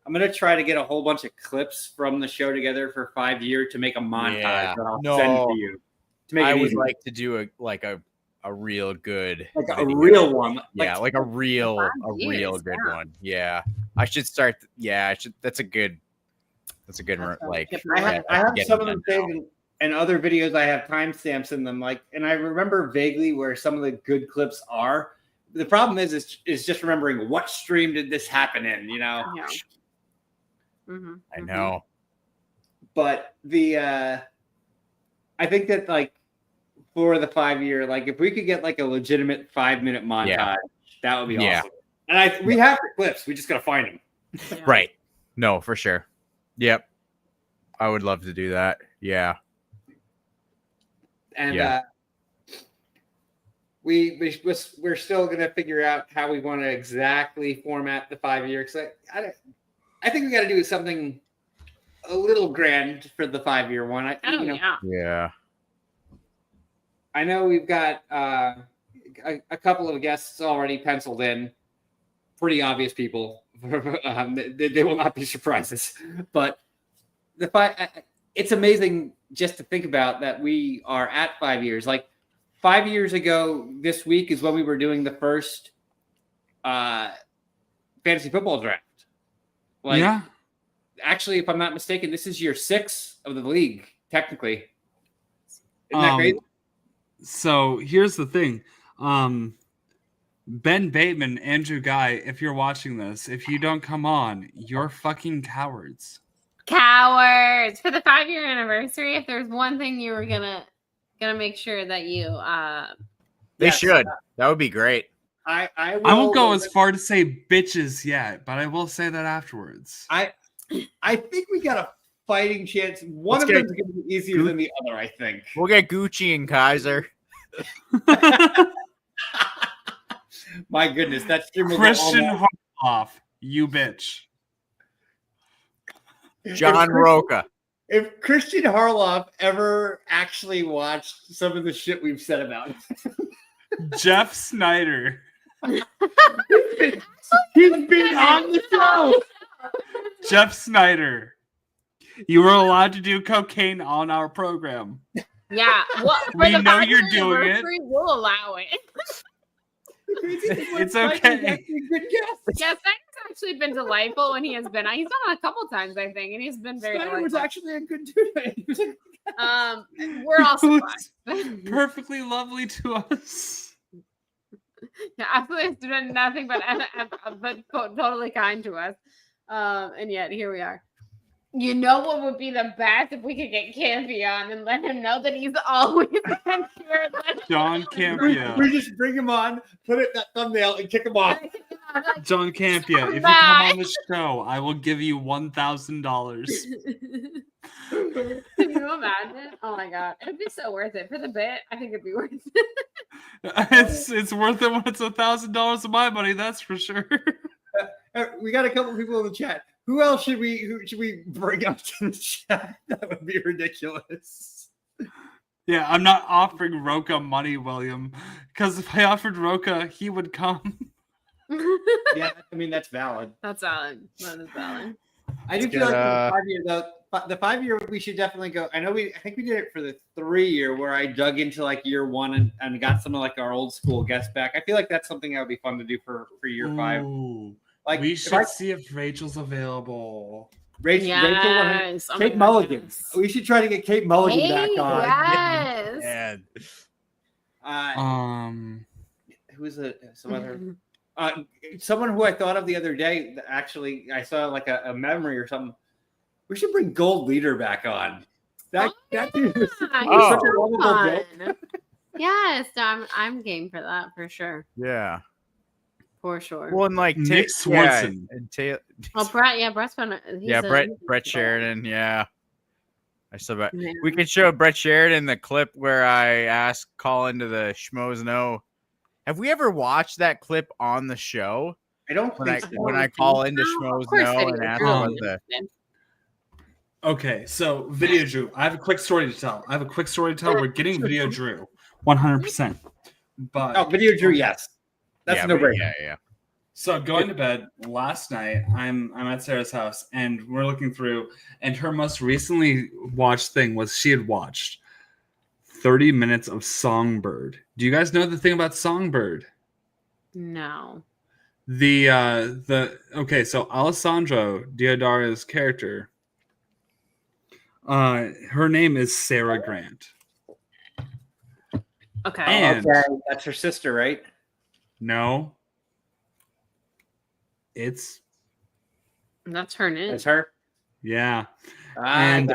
I'm going to try to get a whole bunch of clips from the show together for 5 years to make a montage Yeah. that I'll No. send to you. To make I it would easy. like to do a real good, like a video. real one. Yeah, like a real 5 good years, yeah. one. Yeah, I should start. Yeah, I should. That's a good. That's Like. I I have getting some of done them now. saved, and other videos I have timestamps in them. Like, and I remember vaguely where some of the good clips are. The problem is just remembering what stream did this happen in. You know. Yeah. Mhm, I mhm. know. But I think that like for the 5 year, like if we could get like a legitimate 5-minute montage, Yeah. that would be Yeah. awesome. And we have the clips, we just gotta find them. Yeah. Right. No, for sure. Yep. I would love to do that. Yeah. And Yeah. we're still gonna figure out how we want to exactly format the 5 year. Because I think we got to do something a little grand for the 5 year one. Oh, yeah. Yeah. I know we've got a couple of guests already penciled in. Pretty obvious people. They will not be surprises. But it's amazing just to think about that we are at 5 years. Like 5 years ago, this week is when we were doing the first fantasy football draft. Like, yeah. actually, if I'm not mistaken, this is year 6 of the league, technically. Isn't that crazy? So here's the thing. Ben Bateman, Andrew Guy, if you're watching this, if you don't come on, you're fucking cowards. Cowards for the 5-year anniversary. If there's one thing you were gonna make sure that you They Yes. should. That would be great. I I won't go as far to say bitches yet, but I will say that afterwards. I think we got a fighting chance. One Let's of get them's going to be easier than the other, I think. We'll get Gucci and Kaiser. My goodness, that stream will go Christian almost- Harloff, you bitch. John Roca. If Christian Harloff ever actually watched some of the shit we've said about him, Jeff Snyder. he's been on the show. Jeff Snyder. You were allowed to do cocaine on our program. yeah. Well, for We the know 5-year you're doing it. anniversary, we'll allow it. It's okay. Good guess. Yes, Snyder's actually been delightful when he has been. He's done it a couple times, I think, and he's been very Snyder was delightful. actually a good dude. He was a- We're all Who's surprised. perfectly lovely to us. Yeah, absolutely has done nothing but totally kind to us. And yet here we are. You know what would be the best if we could get Campy on and let him know that he's always been here. John Campia. We just bring him on, put it in that thumbnail, and kick him off. John Campia, if you come Bye. on the show, I will give you $1,000. Can you imagine? Oh my god, it'd be so worth it for the bit. I think it'd be worth it. It's worth it when it's $1,000 of my money, that's for sure. We got a couple people in the chat. Who else should we bring up to the chat? That would be ridiculous. Yeah, I'm not offering Roca money, William, because if I offered Roca, he would come. Yeah, I mean that's valid. That's valid. That is valid. I do Let's feel get, like the 5 year though. The 5 year we should definitely go. I think we did it for the 3 year where I dug into like year 1 and got some of like our old school guests back. I feel like that's something that would be fun to do for year 5. Ooh, Like we if should see if Rachel's available. Rachel, Yes. Oh my Kate Mulligan. goodness. We should try to get Kate Mulligan back on. Yes. And Who's some other someone who I thought of the other day? Actually, I saw like a memory or something. We should bring Gold Leader back on. That dude was such a lovable joke. Fun. Yes, I'm game for that for sure. yeah. For sure. Well, and like Nick Swanson. and Oh, Brett. Yeah, Brett's fun. Brett Sheridan. Yeah. I still bet Yeah. we could show Brett Sheridan the clip where I asked call into the Schmoes Know. Have we ever watched that clip on the show? I don't When I think so. when I call into No, Schmoes of course Know Video and ask Drew about is the interested. Okay, so Video Drew. I have a quick story to tell. We're getting Video Drew 100%. But Oh, Video Drew, yes. That's yeah, no brainer. yeah. so going to bed last night, I'm at Sarah's house and we're looking through, and her most recently watched thing was she had watched 30 minutes of Songbird. Do you guys know the thing about Songbird? No. Okay, so Alessandro Diodario's character, her name is Sarah Grant. Okay. And- Okay, that's her sister, right? No, it's That's her name. That's her. yeah. And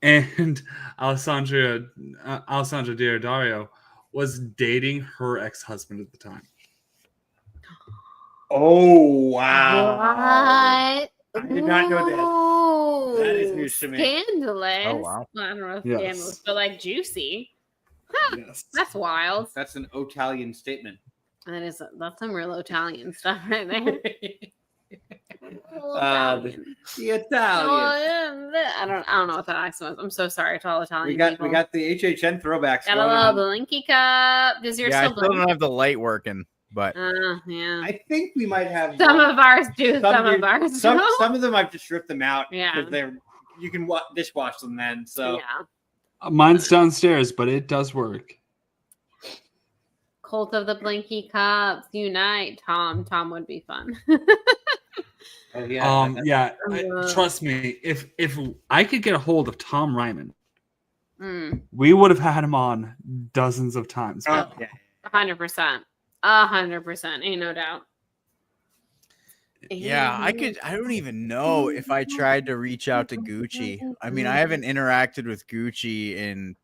And Alessandro Diodario was dating her ex-husband at the time. oh wow! What? I did not know that. Ooh, That is news to me. Scandalous. Oh, wow. Well, I don't know if Yes. scandalous, but like juicy. Yes. That's wild. That's an Italian statement. That's some real Italian stuff right there. The Italian. I don't know what that accent was. I'm so sorry to all Italian We got people. the HHN throwbacks. Got going a on. little blinky cup. Does yours Yeah, I still still blink? don't have the light working, but Yeah. I think we might have Some of ours do. Some do- of ours some don't. some of them I've just stripped them out. Yeah. because you can dishwash them then. So Yeah. Mine's downstairs, but it does work. Cult of the Blinky Cups unite. Tom would be fun. Trust me, if I could get a hold of Tom Ryman, Mm, we would have had him on dozens of times. Oh, yeah. 100%. 100%. Ain't no doubt. yeah, I don't even know if I tried to reach out to Gucci. I mean, I haven't interacted with Gucci in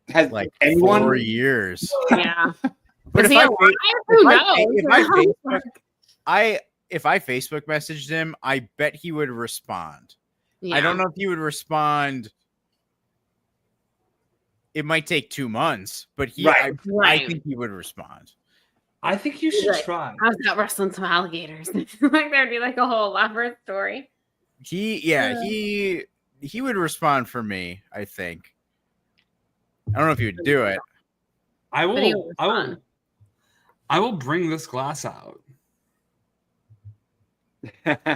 Has like anyone? 4 years. Yeah. But Is if he I, alive? Who knows? if I Facebook messaged him, I bet he would respond. I don't know if he would respond. It might take 2 months, but I Right. think he would respond. I think you should Right. try. I was out wrestling some alligators. Like there'd be like a whole elaborate story. He would respond for me, I think. I don't know if he would do it. I But he will. was I will. fun. I will bring this glass out.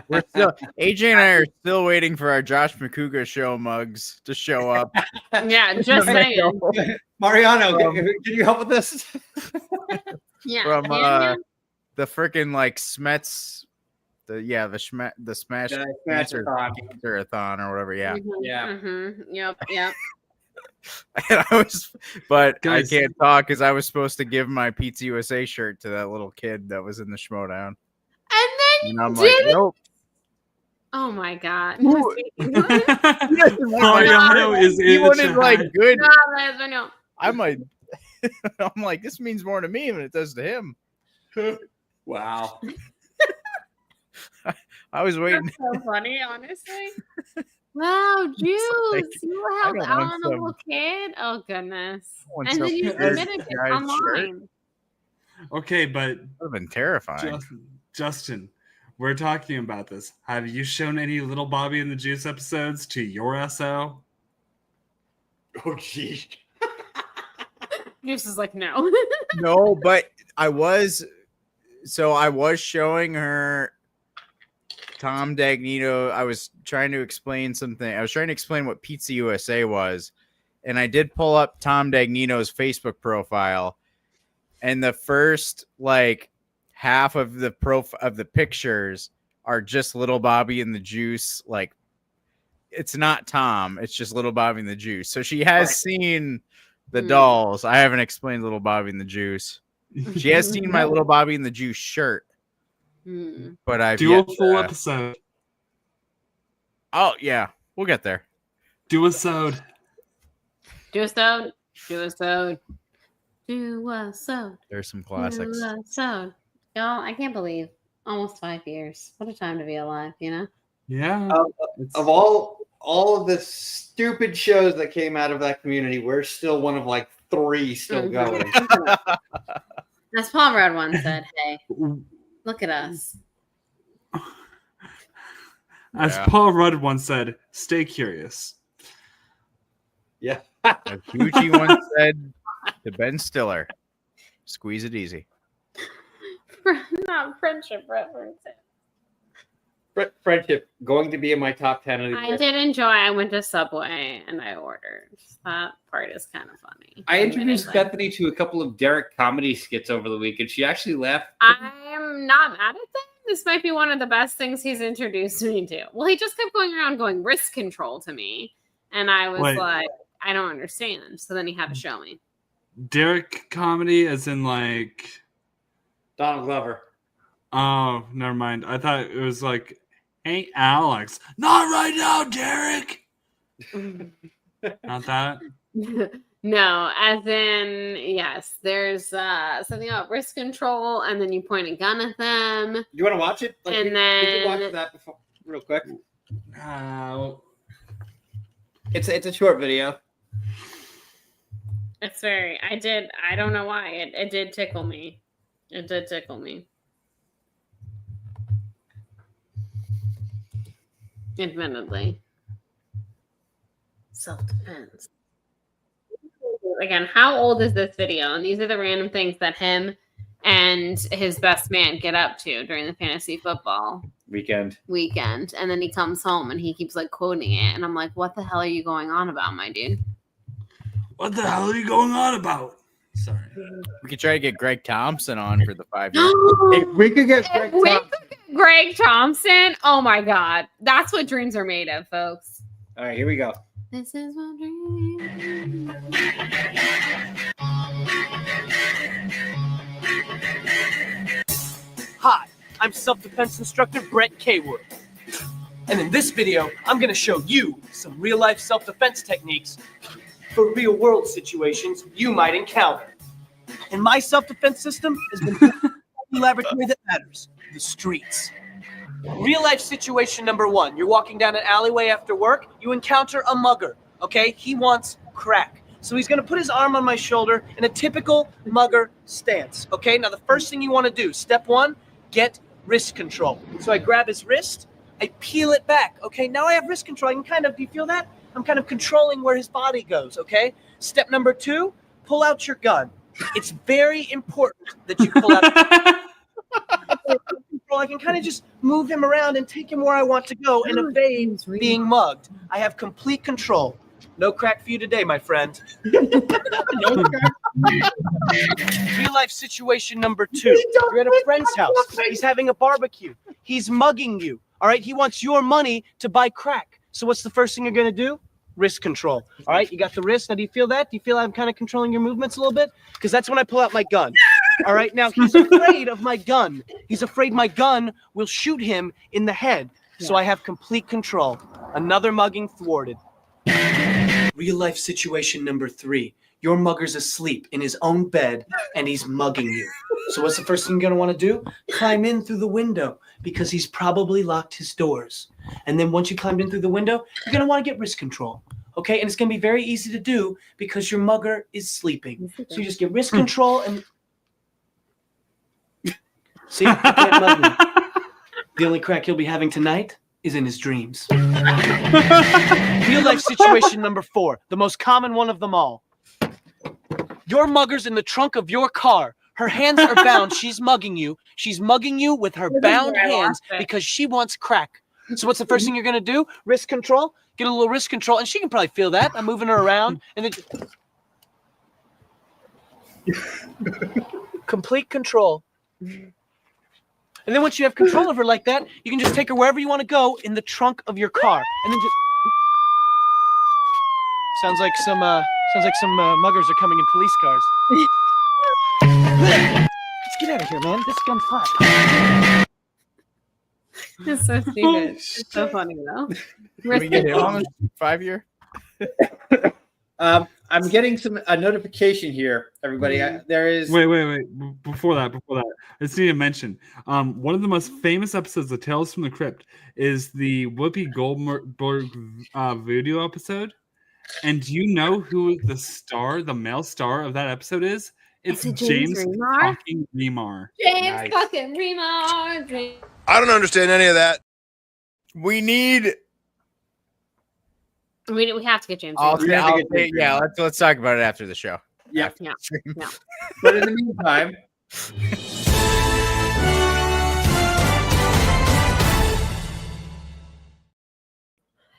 We're still AJ and I are still waiting for our Josh McCouga show mugs to show up. Yeah, just saying. Mariano, can you help with this? Yeah. From yeah. the freaking like Smets, the Smash Smash-a-thon or whatever. Yeah. Mhm, Yeah. mhm. Yep. And but Guys. I can't talk because I was supposed to give my Pizza USA shirt to that little kid that was in the Schmodown. And then And I'm you like, did it? nope. Oh my god. Who- Mariano is He in the wanted like chat. good. No, I know. I'm like, I'm like, this means more to me than it does to him. Wow. I was waiting. That's so funny, honestly. Wow, Juice, like, you helped don't out want on a some- little kid. Oh goodness! want And then some you weird submitted it guy's online. Okay, but That would have been terrifying. Justin, we're talking about this. Have you shown any Little Bobby and the Juice episodes to your SO? Oh, geez. Juice is like, no. No, but I was so I was showing her Tom Dagnino. I was trying to explain something. I was trying to explain what Pizza USA was, and I did pull up Tom Dagnino's Facebook profile, and the first like half of the pictures are just Little Bobby and the Juice. Like, it's not Tom, it's just Little Bobby and the Juice. So she has seen the dolls. I haven't explained Little Bobby and the Juice. She has seen my Little Bobby and the Juice shirt, but I've Do a full episode. Oh yeah, we'll get there. Do a sode. Do a sode. Do a sode. Do a sode. There's some classics. Do a sode. Y'all, I can't believe almost 5 years. What a time to be alive, you know? Yeah. Of all of the stupid shows that came out of that community, we're still one of like 3 still going. As Paul Rudd once said, hey, look at us. As Paul Rudd once said, stay curious. Yeah. As Gucci once said to Ben Stiller, squeeze it easy. Not friendship references. Friendship going to be in my top 10 of the year. I did enjoy. I went to Subway and I ordered. That part is kind of funny. I introduced Bethany to a couple of Derek comedy skits over the week, and she actually laughed. I'm not mad at them. This might be one of the best things he's introduced me to. Well, he just kept going around going risk control to me, and I was like, I don't understand. So then he had to show me. Derek comedy, as in like Donald Glover. Oh, never mind. I thought it was like, hey, Alex. Not right now, Derek. Not that. No, as in, yes, there's something about risk control, and then you point a gun at them. You want to watch it? And we can then watch that before, real quick. It's a short video. It's very, I don't know why. It did tickle me. It did tickle me. Admittedly. Self-defense. Again, how old is this video? And these are the random things that him and his best man get up to during the fantasy football weekend. And then he comes home and he keeps like quoting it. And I'm like, what the hell are you going on about, my dude? What the hell are you going on about? Sorry. We could try to get Greg Thompson on for the 5 years. If we could get Greg Thompson. Oh my God. That's what dreams are made of, folks. All right, here we go. This is what dreams. Hi, I'm self-defense instructor Brett Kaywood. And in this video, I'm going to show you some real-life self-defense techniques for real-world situations you might encounter. And my self-defense system has been built in the laboratory that matters, the streets. Real-life situation number 1. You're walking down an alleyway after work. You encounter a mugger, okay? He wants crack. So he's going to put his arm on my shoulder in a typical mugger stance, okay? Now, the first thing you want to do, step 1, get wrist control. So I grab his wrist. I peel it back, okay? Now I have wrist control. I can kind of, do you feel that? I'm kind of controlling where his body goes, okay? Step number 2, pull out your gun. It's very important that you pull out I can kind of just move him around and take him where I want to go and evade being mugged. I have complete control. No crack for you today, my friend. Real life situation number 2. You're at a friend's house. He's having a barbecue. He's mugging you. All right. He wants your money to buy crack. So what's the first thing you're going to do? Wrist control. All right. You got the wrist. Now, do you feel that? Do you feel I'm kind of controlling your movements a little bit? Because that's when I pull out my gun. All right. Now, he's afraid of my gun. He's afraid my gun will shoot him in the head. So I have complete control. Another mugging thwarted. Real life situation number 3. Your mugger's asleep in his own bed and he's mugging you. So what's the first thing you're going to want to do? Climb in through the window because he's probably locked his doors. And then once you climbed in through the window, you're going to want to get wrist control. Okay? And it's going to be very easy to do because your mugger is sleeping. So you just get wrist control and... See? You can't mug me. The only crack he'll be having tonight is in his dreams. Real life situation number 4, the most common one of them all. Your mugger's in the trunk of your car, Her hands are bound. She's mugging you. She's mugging you with her This is bound where I hands lost it. because she wants crack. So what's the first thing you're gonna do? Wrist control. Get a little wrist control, and she can probably feel that. I'm moving her around, and then complete control. And then once you have control of her like that, you can just take her wherever you want to go in the trunk of your car, and then just. Sounds like some muggers are coming in police cars. Let's get out of here, man. This gun's hot. It's so stupid. It's so funny though. Can we get him on the 5-year? I'm getting a notification here, everybody. There is. Wait. Before that, I just need to mention one of the most famous episodes of Tales from the Crypt is the Whoopi Goldberg video episode. And do you know who the male star of that episode is? It's Is it James Remar? fucking Remar. James Nice. fucking Remar. I don't understand any of that. We need. We have to get James. I'll, Remar. I'll, yeah, let's talk about it after the show. Yeah. After Yeah. the stream. Yeah. But in the meantime,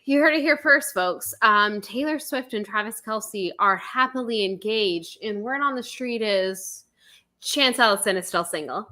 You heard it here first, folks. Taylor Swift and Travis Kelce are happily engaged, and word on the street is Chance Ellison is still single.